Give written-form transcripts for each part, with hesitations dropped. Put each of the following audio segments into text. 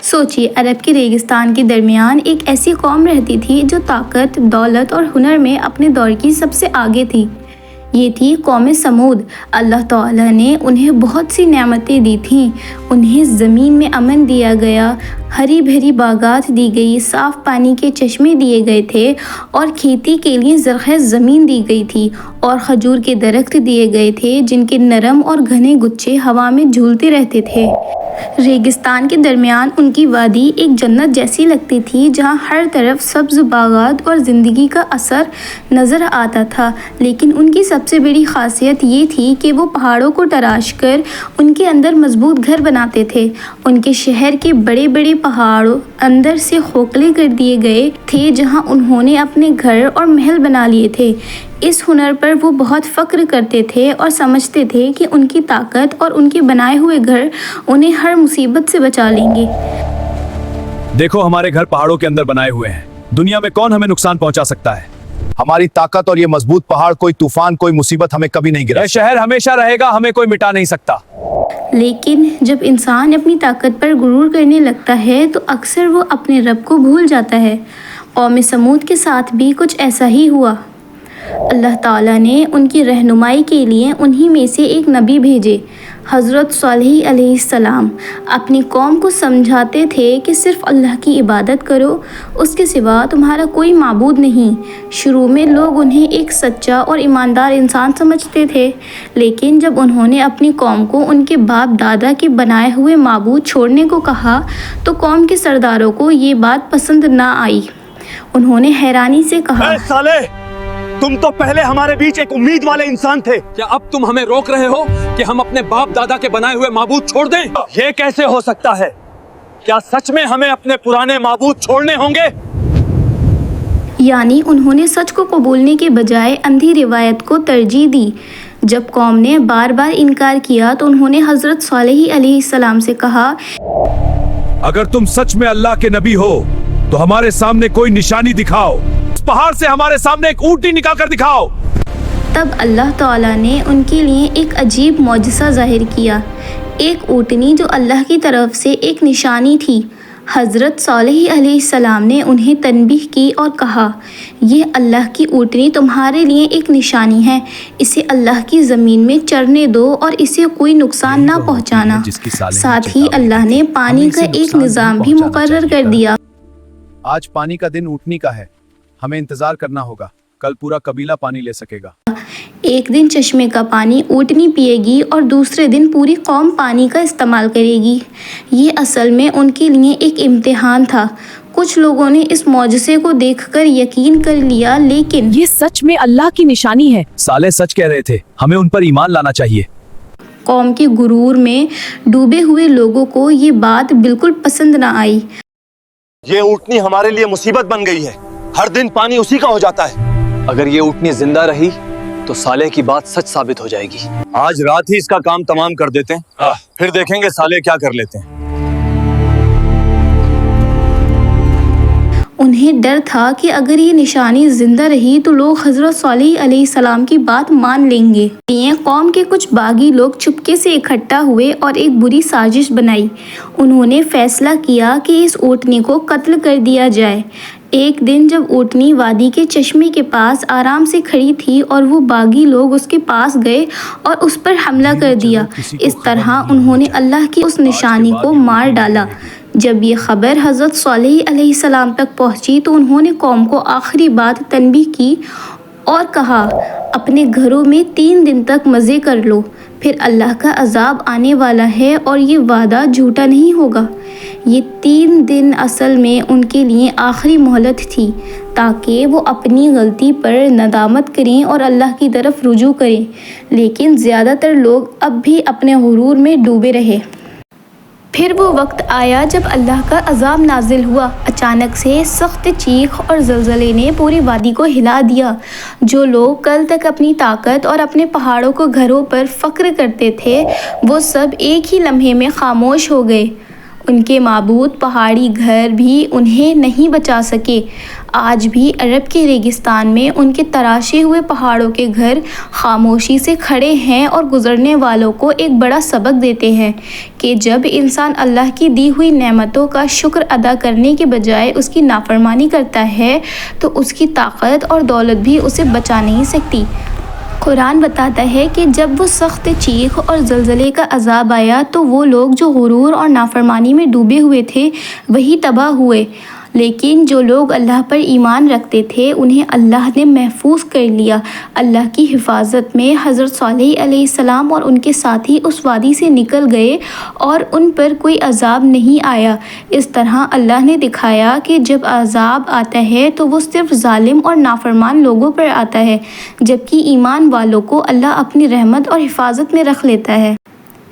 سوچیے، عرب کے ریگستان کے درمیان ایک ایسی قوم رہتی تھی جو طاقت، دولت اور ہنر میں اپنے دور کی سب سے آگے تھی۔ یہ تھی قوم سمود۔ اللہ تعالیٰ نے انہیں بہت سی نعمتیں دی تھیں۔ انہیں زمین میں امن دیا گیا، ہری بھری باغات دی گئی، صاف پانی کے چشمے دیے گئے تھے اور کھیتی کے لیے زرخیز زمین دی گئی تھی، اور کھجور کے درخت دیے گئے تھے جن کے نرم اور گھنے گچھے ہوا میں جھولتے رہتے تھے۔ ریگستان کے درمیان ان کی وادی ایک جنت جیسی لگتی تھی، جہاں ہر طرف سبز باغات اور زندگی کا اثر نظر آتا تھا۔ لیکن ان کی سب سے بڑی خاصیت یہ تھی کہ وہ پہاڑوں کو تراش کر ان کے اندر مضبوط گھر بناتے تھے۔ ان کے شہر کے بڑے بڑے پہاڑوں اندر سے کھوکھلے کر دیے گئے تھے، جہاں انہوں نے اپنے گھر اور محل بنا لیے تھے۔ اس ہنر پر وہ بہت فخر کرتے تھے اور سمجھتے تھے کہ ان کی طاقت اور ان کے بنائے ہوئے گھر انہیں ہر مصیبت سے بچا لیں گے۔ دیکھو، ہمارے گھر پہاڑوں کے اندر بنائے ہوئے ہیں۔ دنیا میں کون ہمیں نقصان پہنچا سکتا ہے؟ ہماری طاقت اور یہ مضبوط پہاڑ، کوئی طوفان، کوئی مصیبت ہمیں کبھی نہیں گرا۔ یہ شہر ہمیشہ رہے گا، ہمیں کوئی مٹا نہیں سکتا۔ لیکن جب انسان اپنی طاقت پر غرور کرنے لگتا ہے تو اکثر وہ اپنے رب کو بھول جاتا ہے۔ قوم سمود کے ساتھ بھی کچھ ایسا ہی ہوا۔ اللہ تعالیٰ نے ان کی رہنمائی کے لیے انہی میں سے ایک نبی بھیجے، حضرت صالح علیہ السلام۔ اپنی قوم کو سمجھاتے تھے کہ صرف اللہ کی عبادت کرو، اس کے سوا تمہارا کوئی معبود نہیں۔ شروع میں لوگ انہیں ایک سچا اور ایماندار انسان سمجھتے تھے، لیکن جب انہوں نے اپنی قوم کو ان کے باپ دادا کے بنائے ہوئے معبود چھوڑنے کو کہا تو قوم کے سرداروں کو یہ بات پسند نہ آئی۔ انہوں نے حیرانی سے کہا، اے صالح، تم تو پہلے ہمارے بیچ ایک امید والے انسان تھے۔ کیا اب تم ہمیں روک رہے ہو کہ ہم اپنے باپ دادا کے بنائے ہوئے معبود چھوڑ دیں؟ یہ کیسے ہو سکتا ہے؟ کیا سچ میں ہمیں اپنے پرانے معبود چھوڑنے ہوں گے؟ یعنی انہوں نے سچ کو قبولنے کے بجائے اندھی روایت کو ترجیح دی۔ جب قوم نے بار بار انکار کیا تو انہوں نے حضرت صالح علیہ السلام سے کہا، اگر تم سچ میں اللہ کے نبی ہو تو ہمارے سامنے کوئی نشانی دکھاؤ۔ اس پہاڑ سے ہمارے سامنے ایک اونٹنی نکال کر دکھاؤ۔ تب اللہ تعالیٰ نے ان کے لیے ایک عجیب معجزہ ظاہر کیا، ایک اونٹنی جو اللہ کی طرف سے ایک نشانی تھی۔ حضرت صالح علیہ السلام نے انہیں تنبیہ کی اور کہا، یہ اللہ کی اونٹنی تمہارے لیے ایک نشانی ہے، اسے اللہ کی زمین میں چرنے دو اور اسے کوئی نقصان نہ پہنچانا۔ ساتھ ہی اللہ نے پانی کا ایک نظام بھی مقرر کر دیا۔ آج پانی کا دن اونٹنی کا ہے، ہمیں انتظار کرنا ہوگا، کل پورا قبیلہ پانی لے سکے گا۔ ایک دن چشمے کا پانی اونٹنی پیے گی اور دوسرے دن پوری قوم پانی کا استعمال کرے گی۔ یہ اصل میں ان کے لیے ایک امتحان تھا۔ کچھ لوگوں نے اس معجزے کو دیکھ کر یقین کر لیا، لیکن یہ سچ میں اللہ کی نشانی ہے۔ صالح سچ کہہ رہے تھے، ہمیں ان پر ایمان لانا چاہیے۔ قوم کے غرور میں ڈوبے ہوئے لوگوں کو یہ بات بالکل پسند نہ آئی۔ یہ اونٹنی ہمارے لیے مصیبت بن گئی ہے، ہر دن پانی اسی کا ہو جاتا ہے۔ اگر یہ اونٹنی زندہ رہی تو صالح کی بات سچ ثابت ہو جائے گی۔ آج رات ہی اس کا کام تمام کر دیتے ہیں، پھر دیکھیں گے صالح کیا کر لیتے ہیں۔ انہیں ڈر تھا کہ اگر یہ نشانی زندہ رہی تو لوگ حضرت صالح علیہ السلام کی بات مان لیں گے۔ قوم کے کچھ باغی لوگ چپکے سے اکٹھا ہوئے اور ایک بری سازش بنائی۔ انہوں نے فیصلہ کیا کہ اس اونٹنی کو قتل کر دیا جائے۔ ایک دن جب اونٹنی وادی کے چشمے کے پاس آرام سے کھڑی تھی اور وہ باغی لوگ اس کے پاس گئے اور اس پر حملہ کر دیا۔ اس طرح انہوں نے اللہ کی اس نشانی کو مار ڈالا۔ جب یہ خبر حضرت صالح علیہ السلام تک پہنچی تو انہوں نے قوم کو آخری بات تنبیہ کی اور کہا، اپنے گھروں میں 3 دن تک مزے کر لو، پھر اللہ کا عذاب آنے والا ہے اور یہ وعدہ جھوٹا نہیں ہوگا۔ یہ 3 دن اصل میں ان کے لیے آخری مہلت تھی تاکہ وہ اپنی غلطی پر ندامت کریں اور اللہ کی طرف رجوع کریں، لیکن زیادہ تر لوگ اب بھی اپنے غرور میں ڈوبے رہے۔ پھر وہ وقت آیا جب اللہ کا عذاب نازل ہوا۔ اچانک سے سخت چیخ اور زلزلے نے پوری وادی کو ہلا دیا۔ جو لوگ کل تک اپنی طاقت اور اپنے پہاڑوں کو گھروں پر فخر کرتے تھے، وہ سب ایک ہی لمحے میں خاموش ہو گئے۔ ان کے معبود پہاڑی گھر بھی انہیں نہیں بچا سکے۔ آج بھی عرب کے ریگستان میں ان کے تراشے ہوئے پہاڑوں کے گھر خاموشی سے کھڑے ہیں اور گزرنے والوں کو ایک بڑا سبق دیتے ہیں کہ جب انسان اللہ کی دی ہوئی نعمتوں کا شکر ادا کرنے کے بجائے اس کی نافرمانی کرتا ہے تو اس کی طاقت اور دولت بھی اسے بچا نہیں سکتی۔ قرآن بتاتا ہے کہ جب وہ سخت چیخ اور زلزلے کا عذاب آیا تو وہ لوگ جو غرور اور نافرمانی میں ڈوبے ہوئے تھے وہی تباہ ہوئے، لیکن جو لوگ اللہ پر ایمان رکھتے تھے انہیں اللہ نے محفوظ کر لیا۔ اللہ کی حفاظت میں حضرت صالح علیہ السلام اور ان کے ساتھی اس وادی سے نکل گئے اور ان پر کوئی عذاب نہیں آیا۔ اس طرح اللہ نے دکھایا کہ جب عذاب آتا ہے تو وہ صرف ظالم اور نافرمان لوگوں پر آتا ہے، جبکہ ایمان والوں کو اللہ اپنی رحمت اور حفاظت میں رکھ لیتا ہے۔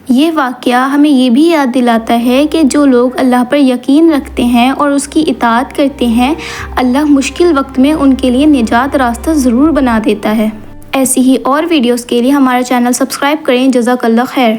یہ واقعہ ہمیں یہ بھی یاد دلاتا ہے کہ جو لوگ اللہ پر یقین رکھتے ہیں اور اس کی اطاعت کرتے ہیں، اللہ مشکل وقت میں ان کے لیے نجات راستہ ضرور بنا دیتا ہے۔ ایسی ہی اور ویڈیوز کے لیے ہمارا چینل سبسکرائب کریں۔ جزاک اللہ خیر۔